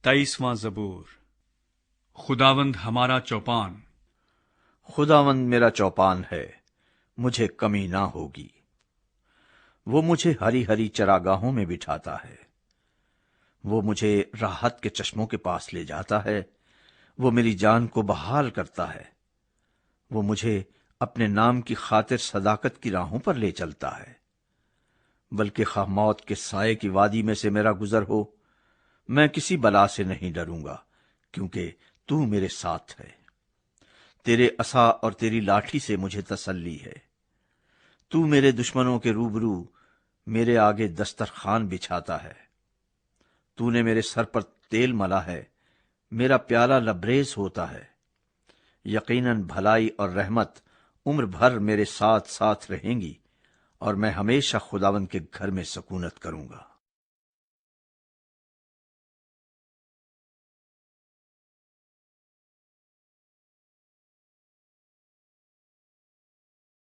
23واں زبور۔ خداوند ہمارا چوپان، خداوند میرا چوپان ہے، مجھے کمی نہ ہوگی۔ وہ مجھے ہری ہری چراگاہوں میں بٹھاتا ہے، وہ مجھے راحت کے چشموں کے پاس لے جاتا ہے، وہ میری جان کو بحال کرتا ہے، وہ مجھے اپنے نام کی خاطر صداقت کی راہوں پر لے چلتا ہے۔ بلکہ خواہ موت کے سائے کی وادی میں سے میرا گزر ہو، میں کسی بلا سے نہیں ڈروں گا، کیونکہ تو میرے ساتھ ہے۔ تیرے عصا اور تیری لاٹھی سے مجھے تسلی ہے۔ تو میرے دشمنوں کے روبرو میرے آگے دسترخوان بچھاتا ہے۔ تو نے میرے سر پر تیل ملا ہے، میرا پیالہ لبریز ہوتا ہے۔ یقیناً بھلائی اور رحمت عمر بھر میرے ساتھ ساتھ رہیں گی، اور میں ہمیشہ خداوند کے گھر میں سکونت کروں گا۔